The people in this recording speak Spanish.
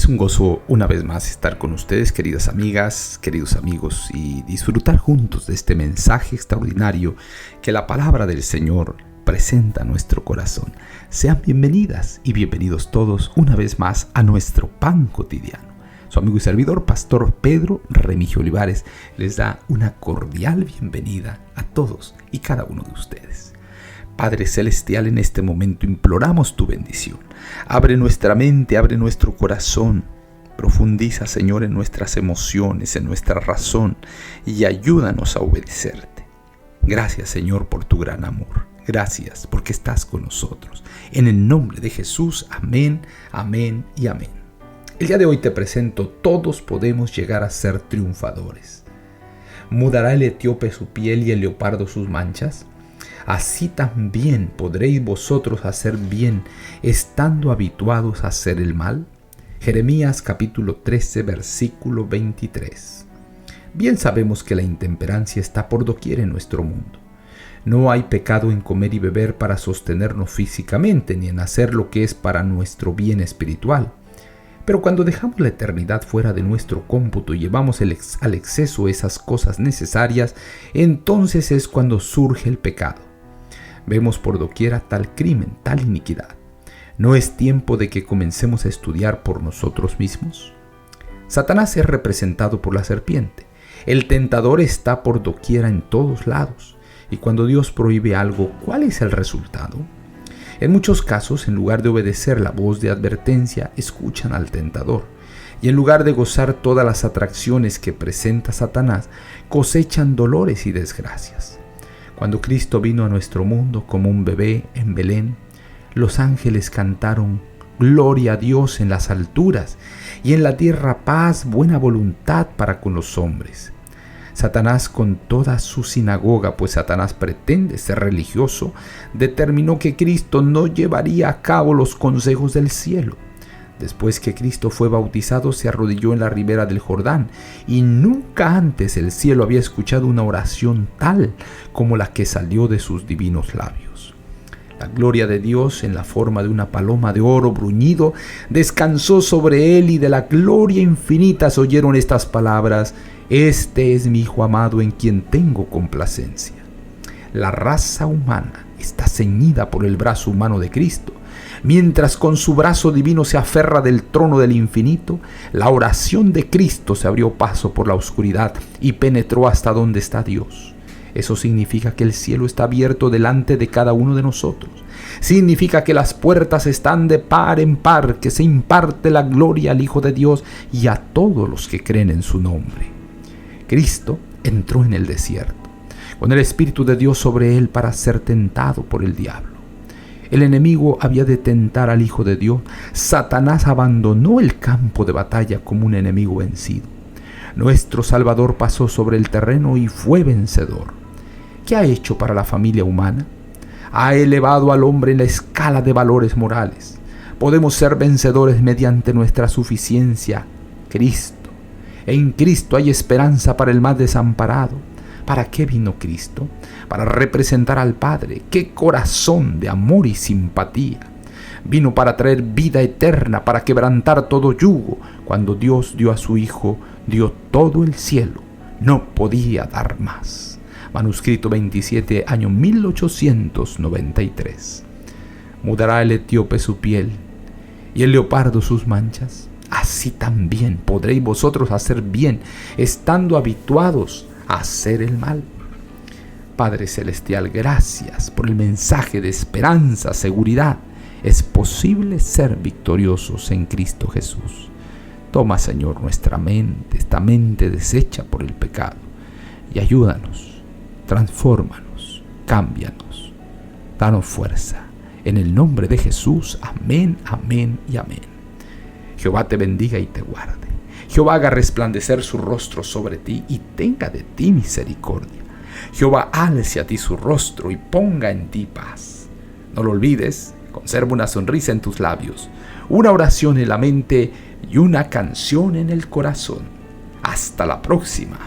Es un gozo una vez más estar con ustedes, queridas amigas, queridos amigos, y disfrutar juntos de este mensaje extraordinario que la palabra del Señor presenta a nuestro corazón. Sean bienvenidas y bienvenidos todos una vez más a nuestro pan cotidiano. Su amigo y servidor, Pastor Pedro Remigio Olivares, les da una cordial bienvenida a todos y cada uno de ustedes. Padre Celestial, en este momento imploramos tu bendición. Abre nuestra mente, abre nuestro corazón. Profundiza, Señor, en nuestras emociones, en nuestra razón y ayúdanos a obedecerte. Gracias, Señor, por tu gran amor. Gracias porque estás con nosotros. En el nombre de Jesús, amén, amén y amén. El día de hoy te presento: todos podemos llegar a ser triunfadores. ¿Mudará el etíope su piel y el leopardo sus manchas? Así también podréis vosotros hacer bien, estando habituados a hacer el mal. Jeremías capítulo 13, versículo 23. Bien sabemos que la intemperancia está por doquier en nuestro mundo. No hay pecado en comer y beber para sostenernos físicamente, ni en hacer lo que es para nuestro bien espiritual. Pero cuando dejamos la eternidad fuera de nuestro cómputo y llevamos al exceso esas cosas necesarias, entonces es cuando surge el pecado. Vemos por doquiera tal crimen, tal iniquidad. ¿No es tiempo de que comencemos a estudiar por nosotros mismos? Satanás es representado por la serpiente. El tentador está por doquiera en todos lados. Y cuando Dios prohíbe algo, ¿cuál es el resultado? En muchos casos, en lugar de obedecer la voz de advertencia, escuchan al tentador. Y en lugar de gozar todas las atracciones que presenta Satanás, cosechan dolores y desgracias. Cuando Cristo vino a nuestro mundo como un bebé en Belén, los ángeles cantaron gloria a Dios en las alturas y en la tierra paz, buena voluntad para con los hombres. Satanás, con toda su sinagoga, pues Satanás pretende ser religioso, determinó que Cristo no llevaría a cabo los consejos del cielo. Después que Cristo fue bautizado, se arrodilló en la ribera del Jordán, y nunca antes el cielo había escuchado una oración tal como la que salió de sus divinos labios. La gloria de Dios, en la forma de una paloma de oro bruñido, descansó sobre él, y de la gloria infinita se oyeron estas palabras: Este es mi Hijo amado, en quien tengo complacencia. La raza humana está ceñida por el brazo humano de Cristo. Mientras con su brazo divino se aferra del trono del infinito, la oración de Cristo se abrió paso por la oscuridad y penetró hasta donde está Dios. Eso significa que el cielo está abierto delante de cada uno de nosotros. Significa que las puertas están de par en par, que se imparte la gloria al Hijo de Dios y a todos los que creen en su nombre. Cristo entró en el desierto, con el Espíritu de Dios sobre él para ser tentado por el diablo. El enemigo había de tentar al Hijo de Dios. Satanás abandonó el campo de batalla como un enemigo vencido. Nuestro Salvador pasó sobre el terreno y fue vencedor. ¿Qué ha hecho para la familia humana? Ha elevado al hombre en la escala de valores morales. Podemos ser vencedores mediante nuestra suficiencia, Cristo. En Cristo hay esperanza para el más desamparado. ¿Para qué vino Cristo? Para representar al Padre. ¡Qué corazón de amor y simpatía! Vino para traer vida eterna, para quebrantar todo yugo. Cuando Dios dio a su Hijo, dio todo el cielo. No podía dar más. Manuscrito 27, año 1893. ¿Mudará el etíope su piel y el leopardo sus manchas? Así también podréis vosotros hacer bien, estando habituados a hacer el mal. Padre Celestial, gracias por el mensaje de esperanza, seguridad. Es posible ser victoriosos en Cristo Jesús. Toma, Señor, nuestra mente, esta mente deshecha por el pecado, y ayúdanos, transfórmanos, cámbianos, danos fuerza. En el nombre de Jesús, amén, amén y amén. Jehová te bendiga y te guarde. Jehová haga resplandecer su rostro sobre ti y tenga de ti misericordia. Jehová alce a ti su rostro y ponga en ti paz. No lo olvides, conserva una sonrisa en tus labios, una oración en la mente y una canción en el corazón. Hasta la próxima.